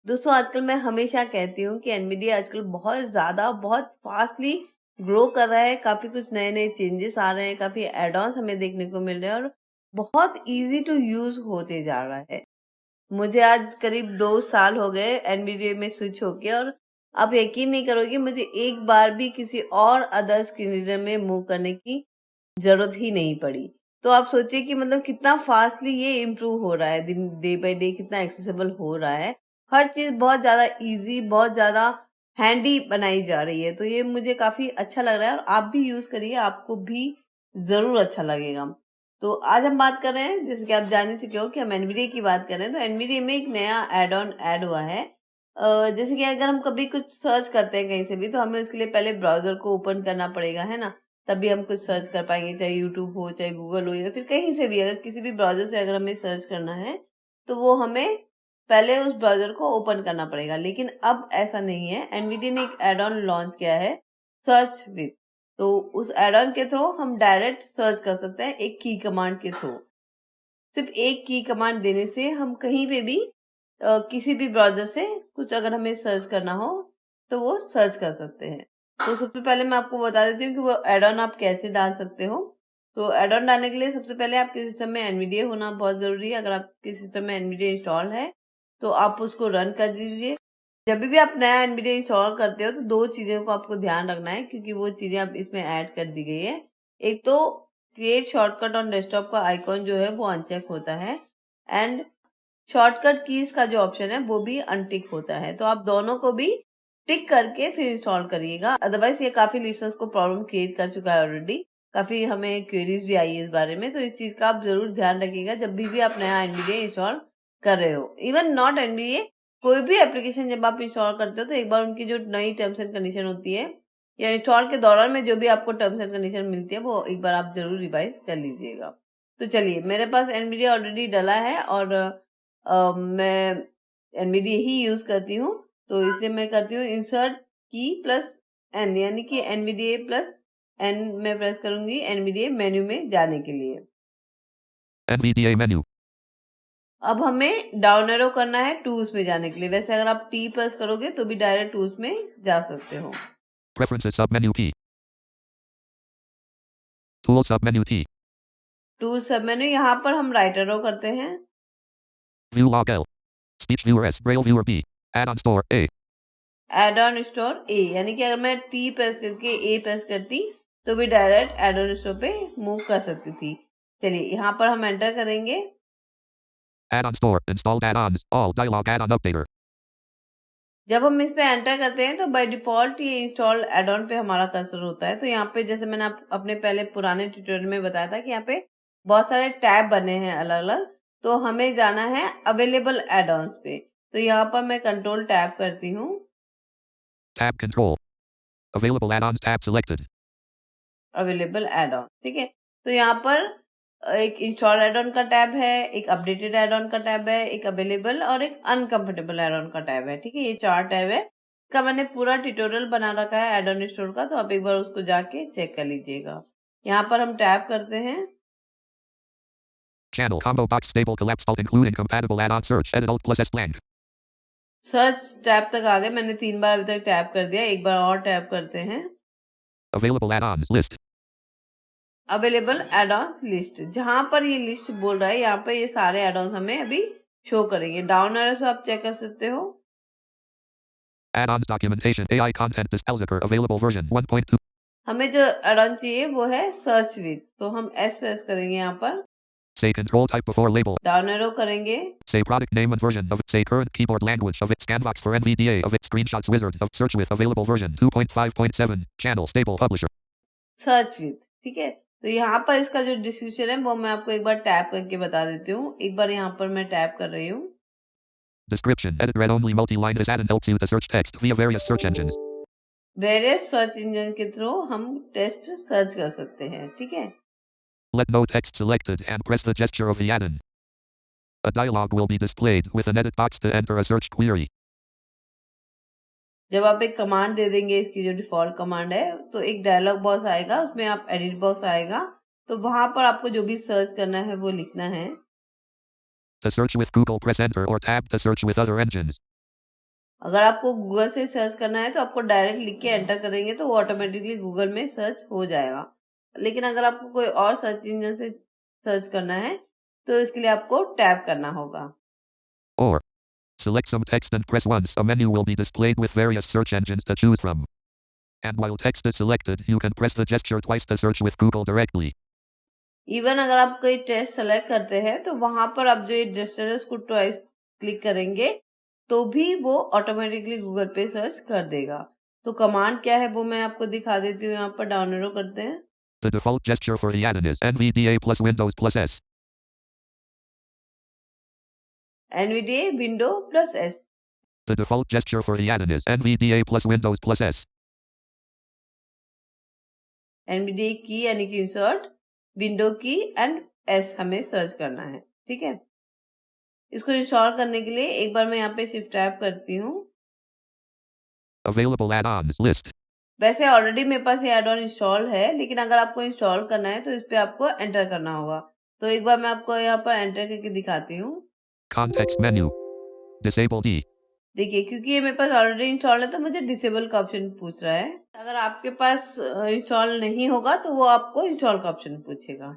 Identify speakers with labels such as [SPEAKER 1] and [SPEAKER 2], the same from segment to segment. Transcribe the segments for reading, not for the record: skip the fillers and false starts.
[SPEAKER 1] दोस्तों आजकल मैं हमेशा कहती हूँ कि एनवीडिया आजकल बहुत ज़्यादा बहुत फास्टली ग्रो कर रहा है। काफ़ी कुछ नए-नए चेंजेस आ रहे हैं, काफ़ी एड-ऑन्स हमें देखने को मिल रहे हैं और बहुत ईज़ी टू यूज़ होते जा रहा है। मुझे आज करीब 2 साल हो गए एनवीडिया में स्विच होके और आप यकीन नहीं करोगे मुझे एक बार भी किसी और अदर स्क्रीन रीडर में मूव करने की ज़रूरत ही नहीं पड़ी। तो आप सोचिए कि मतलब कितना फ़ास्टली ये इम्प्रूव हो रहा है, दिन डे बाय डे कितना एक्सेसिबल हो रहा है। हर चीज़ बहुत ज़्यादा ईज़ी, बहुत ज़्यादा हैंडी बनाई जा रही है। तो ये मुझे काफ़ी अच्छा लग रहा है और आप भी यूज़ करिए, आपको भी ज़रूर अच्छा लगेगा। तो आज हम बात कर रहे हैं, जैसे कि आप जान ही चुके हो कि हम एनवीडिया की बात कर रहे हैं, तो एनवीडिया में एक नया ऐड ऑन ऐड हुआ है। जैसे कि अगर हम कभी कुछ सर्च करते हैं कहीं से भी, तो हमें उसके लिए पहले ब्राउज़र को ओपन करना पड़ेगा, है ना? तभी हम कुछ सर्च कर पाएँगे, चाहे यूट्यूब हो, चाहे गूगल हो या फिर कहीं से भी अगर किसी भी ब्राउज़र से अगर हमें सर्च करना है, तो वो हमें पहले उस ब्राउज़र को ओपन करना पड़ेगा। लेकिन अब ऐसा नहीं है, एनवीडिया ने एक ऐड ऑन लॉन्च किया है, सर्च विद। तो उस ऐड ऑन के थ्रू हम डायरेक्ट सर्च कर सकते हैं एक की कमांड के थ्रू। सिर्फ़ एक की कमांड देने से हम कहीं पे भी किसी भी ब्राउज़र से कुछ अगर हमें सर्च करना हो, तो वो सर्च कर सकते हैं। तो सबसे पहले मैं आपको बता देती हूँ कि वो ऐड ऑन आप कैसे डाल सकते हो। तो ऐड ऑन डालने के लिए सबसे पहले आपके सिस्टम में एनवीडिया होना बहुत ज़रूरी है। अगर आपके सिस्टम में एनवीडिया इंस्टॉल है, तो आप उसको रन कर दीजिए। जब भी आप नया एनवीडिया इंस्टॉल करते हो, तो 2 चीज़ों को आपको ध्यान रखना है क्योंकि वो चीज़ें अब इसमें ऐड कर दी गई है। एक तो क्रिएट शॉर्टकट ऑन डेस्कटॉप का आइकॉन जो है वो अनचेक होता है एंड शॉर्टकट कीज का जो ऑप्शन है वो भी अनटिक होता है। तो आप दोनों को भी टिक करके फिर इंस्टॉल करिएगा, अदरवाइज ये काफी लिसनर्स को प्रॉब्लम क्रिएट कर चुका है ऑलरेडी। काफी हमें क्वेरीज भी आई है इस बारे में, तो इस चीज का आप जरूर ध्यान रखिएगा जब भी आप नया एनवीडिया इंस्टॉल कर रहे हो। इवन नॉट एनवीडिया, कोई भी एप्लीकेशन जब आप इंस्टॉल करते हो तो एक बार उनकी जो नई टर्म्स एंड कंडीशन होती है या इंस्टॉल के दौरान में जो भी आपको टर्म्स एंड कंडीशन मिलती है वो एक बार आप जरूर रिवाइज कर लीजिएगा। तो चलिए, मेरे पास एनवीडिया ऑलरेडी डला है और मैं एनवीडिया ही यूज़ करती हूँ, तो इसलिए मैं करती हूँ इंसर्ट की प्लस एन, यानी कि एनवीडिया प्लस एन मैं प्रेस करूंगी एनवीडिया मेन्यू में जाने के लिए।
[SPEAKER 2] NVDA menu.
[SPEAKER 1] अब हमें डाउन एरो करना है टूल्स में जाने के लिए। वैसे अगर आप टी प्रेस करोगे तो भी डायरेक्ट टूल्स में जा सकते हो।
[SPEAKER 2] Preferences submenu P. Tool submenu T.
[SPEAKER 1] Tool सब मेन्यू, यहाँ पर हम राइट एरो करते हैं।
[SPEAKER 2] View log L. Speech viewer S. Braille viewer B. Add-on store A.
[SPEAKER 1] Add on store A, यानी कि अगर मैं टी प्रेस करके ए प्रेस करती तो भी डायरेक्ट एड ऑन स्टोर पे मूव कर सकती थी। चलिए, यहाँ पर हम एंटर करेंगे।
[SPEAKER 2] Add-on store. Installed add-ons. All dialog add-on updater.
[SPEAKER 1] जब हम इस पे एंटर करते हैं तो बाय डिफॉल्ट ये इंस्टॉल एड ऑन पे हमारा कर्सर होता है। तो यहाँ पे जैसे मैंने अपने पहले पुराने ट्यूटोरियल में बताया था कि यहाँ पे बहुत सारे टैब बने हैं अलग अलग। तो हमें जाना है अवेलेबल एड ऑन पे। तो यहाँ पर मैं कंट्रोल टैब करती हूँ।
[SPEAKER 2] Tab control. Available add-ons tab selected.
[SPEAKER 1] Available add on, ठीक है। तो यहाँ पर एक इंस्टॉल एड ऑन का टैब है, एक अपडेटेड एड ऑन का टैब है, एक अवेलेबल और एक अनकंफर्टेबल एड ऑन का टैब है, ठीक है। ये 4 टैब है। इसका मैंने पूरा ट्यूटोरियल बना रखा है एड ऑन स्टोर का, तो आप एक बार उसको जाके चेक कर लीजिएगा। यहाँ पर हम टैब करते हैं।
[SPEAKER 2] Channel combo box stable collapsed alt including compatible add-on search edit alt plus S blank.
[SPEAKER 1] Search tab तक आ गए, मैंने 3 बार अभी तक टैब कर दिया, एक बार और टैब करते हैं।
[SPEAKER 2] Available add-ons list.
[SPEAKER 1] Available add on list, जहां पर ये लिस्ट बोल रहा है यहाँ पर ये सारे एड ऑन हमें अभी शो करेंगे। डाउन एरो से आप चेक कर सकते हो।
[SPEAKER 2] Add-ons documentation AI content this Elsevier available version 1.2.
[SPEAKER 1] हमें जो एड ऑन चाहिए वो है सर्च विद, तो हम एस प्रेस करेंगे। यहाँ पर
[SPEAKER 2] Say control type before label.
[SPEAKER 1] Down arrow करेंगे।
[SPEAKER 2] Say product name and version of say current keyboard language of it Scanbox for NVDA of it screenshots wizard of search with available version 2.5.7 channel stable publisher.
[SPEAKER 1] Search with, ठीक है। तो यहाँ पर इसका जो description है वो मैं आपको एक बार टैप करके बता देती हूँ। एक बार यहाँ पर मैं टैप कर रही हूँ।
[SPEAKER 2] Description edit read only multi-line this add-on helps you to search text via various search engines.
[SPEAKER 1] Various search engine के थ्रू हम टेस्ट सर्च कर सकते हैं, ठीक है।
[SPEAKER 2] Let no text selected and press the gesture of the add-on. A dialog will be displayed with an edit box to enter a search query.
[SPEAKER 1] जब आप एक कमांड दे देंगे, इसकी जो डिफॉल्ट कमांड है, तो एक डायलॉग बॉक्स आएगा, उसमें आप एडिट बॉक्स आएगा, तो वहां पर आपको जो भी सर्च करना है वो लिखना है।
[SPEAKER 2] To search with Google press enter or tab to search with other engines.
[SPEAKER 1] अगर आपको गूगल से सर्च करना है तो आपको डायरेक्ट लिख के एंटर करेंगे तो वो ऑटोमेटिकली गूगल में सर्च हो जाएगा। लेकिन अगर आपको कोई और सर्च इंजन से सर्च करना है तो इसके लिए आपको टैप करना होगा।
[SPEAKER 2] Or select some text and press once. A menu will be displayed with various search engines to choose from. And while text is selected, you can press the gesture twice to search with Google directly.
[SPEAKER 1] Even अगर आप कोई test select करते हैं तो वहां पर आप जो ये जेस्चर है उसको ट्वाइस क्लिक करेंगे तो भी वो ऑटोमेटिकली गूगल पे सर्च कर देगा। तो कमांड क्या है वो मैं आपको दिखा देती हूँ, यहाँ पर डाउनलोड करते हैं।
[SPEAKER 2] The default gesture for Iadon is NVDA plus Windows plus S.
[SPEAKER 1] NVDA window plus S.
[SPEAKER 2] The default gesture for Iadon is NVDA plus Windows plus S.
[SPEAKER 1] NVDA की यानी कि इंसर्ट, विंडो की एंड एस हमें search करना है। ठीक है, इसको इंस्टॉल करने के लिए एक बार मैं यहाँ पे शिफ्ट टैप करती हूँ।
[SPEAKER 2] Available add-ons list.
[SPEAKER 1] वैसे ऑलरेडी मेरे पास ये एड ऑन इंस्टॉल है, लेकिन अगर आपको इंस्टॉल करना है तो इस पे आपको एंटर करना होगा। तो एक बार मैं आपको यहाँ पर एंटर करके दिखाती हूँ।
[SPEAKER 2] Context menu. Disable D.
[SPEAKER 1] देखिए, क्योंकि ये मेरे पास ऑलरेडी इंस्टॉल है तो मुझे डिसेबल का ऑप्शन पूछ रहा है। अगर आपके पास इंस्टॉल नहीं होगा तो वो आपको इंस्टॉल का ऑप्शन पूछेगा।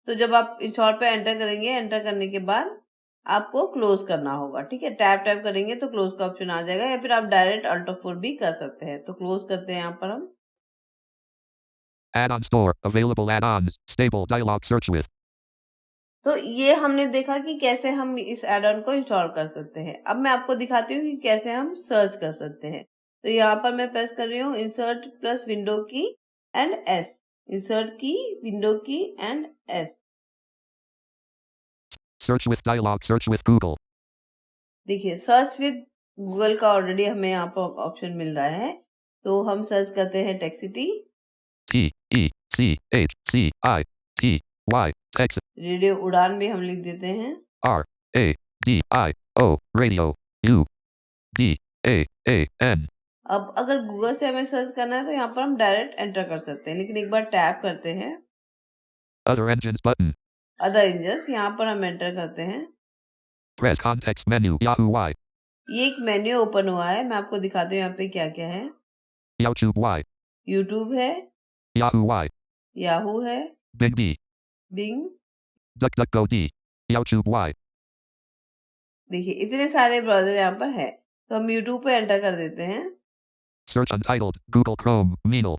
[SPEAKER 1] तो जब आप इंस्टॉल पे एंटर करेंगे, एंटर करने के बाद आपको क्लोज करना होगा। ठीक है, टैप करेंगे तो क्लोज का ऑप्शन आ जाएगा, या फिर आप डायरेक्ट अल्ट ऑफ 4 भी कर सकते हैं। तो क्लोज करते हैं यहाँ पर हम।
[SPEAKER 2] Add-on store. Available add-ons. Stable dialog search with.
[SPEAKER 1] तो ये हमने देखा कि कैसे हम इस एड ऑन को इंस्टॉल कर सकते हैं। अब मैं आपको दिखाती हूँ कि कैसे हम सर्च कर सकते हैं। तो यहाँ पर मैं प्रेस कर रही हूँ इंसर्ट प्लस विंडो की एंड एस, इंसर्ट की, विंडो की and S.
[SPEAKER 2] Search with dialog search with Google.
[SPEAKER 1] देखिए, सर्च विद गूगल का ऑलरेडी हमें यहाँ पर ऑप्शन मिल रहा है। तो हम सर्च करते हैं टेक्सिटी,
[SPEAKER 2] TECHCI text.
[SPEAKER 1] रेडियो उड़ान भी हम लिख देते हैं।
[SPEAKER 2] RADIO radio UDAAN.
[SPEAKER 1] अब अगर गूगल से हमें सर्च करना है तो यहाँ पर हम डायरेक्ट एंटर कर सकते हैं, लेकिन एक बार टैप करते हैं।
[SPEAKER 2] Other engines button.
[SPEAKER 1] Other engines, यहाँ पर हम एंटर करते हैं।
[SPEAKER 2] Press context menu Yahoo Y.
[SPEAKER 1] ये एक मेन्यू ओपन हुआ है, मैं आपको दिखाती हूँ यहाँ पे क्या क्या है।
[SPEAKER 2] YouTube Y.
[SPEAKER 1] यूट्यूब है,
[SPEAKER 2] Yahoo Y.
[SPEAKER 1] याहू है,
[SPEAKER 2] Bing B.
[SPEAKER 1] Bing.
[SPEAKER 2] DuckDuckGo D. YouTube Y.
[SPEAKER 1] देखिए, इतने सारे ब्राउजर यहाँ पर है। तो हम यूट्यूब पे एंटर कर देते हैं।
[SPEAKER 2] Search untitled. Google Chrome. Meanal.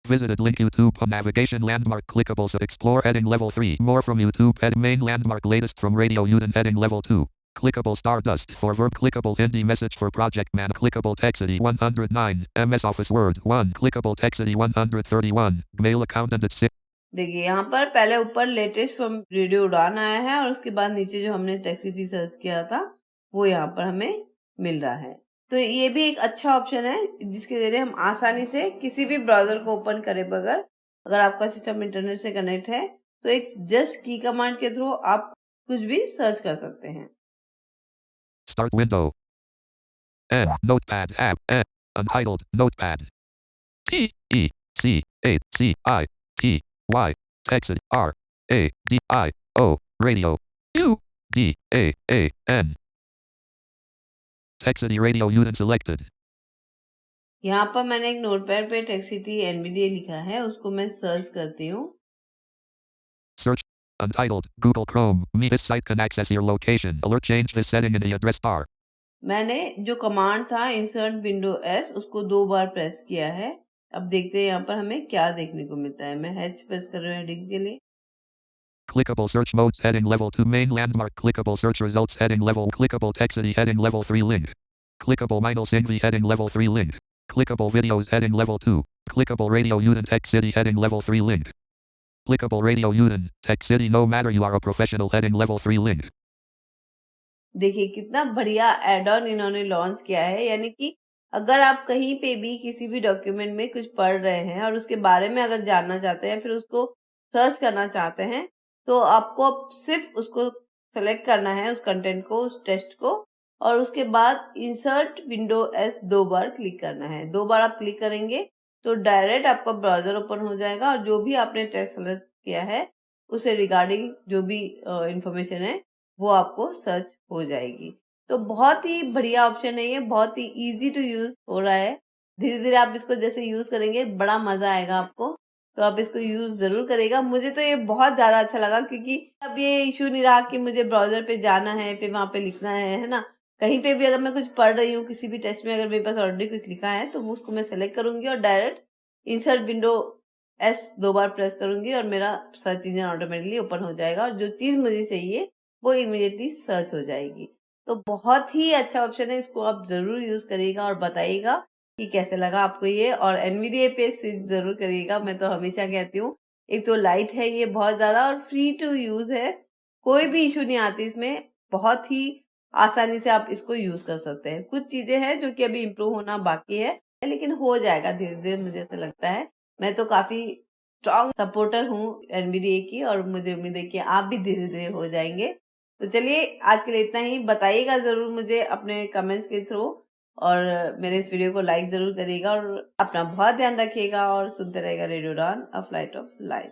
[SPEAKER 2] Visited link YouTube navigation landmark clickables explore heading level 3. More from YouTube head main landmark latest from Radio Udon heading level 2. Clickable Stardust for verb clickable Hindi message for project man clickable Texity 109 MS Office Word 1 clickable Texity 131 mail account and it's
[SPEAKER 1] देखिए, यहाँ पर पहले ऊपर latest from radio उड़ान आया है और उसके बाद नीचे जो हमने टेक्सिटी सर्च किया था वो यहाँ पर हमें मिल रहा है। तो ये भी एक अच्छा ऑप्शन है जिसके जरिए हम आसानी से किसी भी ब्राउजर को ओपन करे बगैर, अगर आपका सिस्टम इंटरनेट से कनेक्ट है तो एक जस्ट की कमांड के थ्रू आप कुछ भी सर्च कर सकते हैं।
[SPEAKER 2] Start window. N notepad app N untitled notepad T E C A C I T Y text R A D I O radio U D A A N Texity Radio Unit selected.
[SPEAKER 1] यहाँ पर मैंने एक notepad पे टेक्सिटी NVDA लिखा है, उसको मैं search करती हूँ।
[SPEAKER 2] Search untitled Google Chrome. Me this site can access your location. Alert change this setting in the address bar.
[SPEAKER 1] मैंने जो कमांड था इंसर्ट विंडो एस उसको 2 बार प्रेस किया है। अब देखते हैं यहाँ पर हमें क्या देखने को मिलता है। मैं H प्रेस कर रही हूँ हेडिंग के लिए।
[SPEAKER 2] Clickable search modes heading level 2 main landmark clickable search results heading level clickable Texity heading level 3 link. Clickable Minal Singvi heading level 3 link. Clickable videos heading level 2. Clickable Radio Udon Tech City heading level 3 link. Clickable Radio Udon Tech City no matter you are a professional heading level 3 link.
[SPEAKER 1] देखिए, कितना बढ़िया add on इन्होंने launch किया है। यानी कि अगर आप कहीं पे भी किसी भी डॉक्यूमेंट में कुछ पढ़ रहे हैं और उसके बारे में अगर जानना चाहते हैं, फिर उसको सर्च करना चाहते हैं, तो आपको सिर्फ उसको सेलेक्ट करना है, उस कंटेंट को, उस टेक्स्ट को, और उसके बाद इंसर्ट विंडो एस 2 बार क्लिक करना है। 2 बार आप क्लिक करेंगे तो डायरेक्ट आपका ब्राउजर ओपन हो जाएगा और जो भी आपने टेक्स्ट सेलेक्ट किया है उसे रिगार्डिंग जो भी इंफॉर्मेशन है वो आपको सर्च हो जाएगी। तो बहुत ही बढ़िया ऑप्शन है ये, बहुत ही ईजी टू यूज हो रहा है। धीरे धीरे आप इसको जैसे यूज करेंगे बड़ा मजा आएगा आपको, तो आप इसको यूज जरूर करेगा। मुझे तो ये बहुत ज्यादा अच्छा लगा, क्योंकि अब ये इशू नहीं रहा कि मुझे ब्राउजर पे जाना है फिर वहां पे लिखना है ना। कहीं पे भी अगर मैं कुछ पढ़ रही हूँ, किसी भी टेस्ट में अगर मेरे पास ऑलरेडी कुछ लिखा है तो उसको मैं सेलेक्ट करूंगी और डायरेक्ट इंसर्ट विंडो S 2 बार प्रेस करूंगी और मेरा सर्च इंजन ऑटोमेटिकली ओपन हो जाएगा और जो चीज मुझे चाहिए वो इमीडिएटली सर्च हो जाएगी। तो बहुत ही अच्छा ऑप्शन है, इसको आप जरूर यूज करिएगा और बताइएगा कि कैसे लगा आपको ये, और एनवीडिए पे स्विच जरूर करिएगा। मैं तो हमेशा कहती हूँ, एक तो लाइट है ये बहुत ज्यादा और फ्री टू यूज है, कोई भी इशू नहीं आती इसमें, बहुत ही आसानी से आप इसको यूज कर सकते हैं। कुछ चीजें हैं जो कि अभी इम्प्रूव होना बाकी है, लेकिन हो जाएगा धीरे धीरे, मुझे ऐसा लगता है। मैं तो काफी स्ट्रॉन्ग सपोर्टर हूँ एनवीडिए की, और मुझे उम्मीद है कि आप भी धीरे धीरे हो जाएंगे। तो चलिए आज के लिए इतना ही। बताइएगा जरूर मुझे अपने कमेंट्स के थ्रू, और मेरे इस वीडियो को लाइक जरूर करिएगा और अपना बहुत ध्यान रखिएगा और सुनते रहेगा radio Don, a flight of life.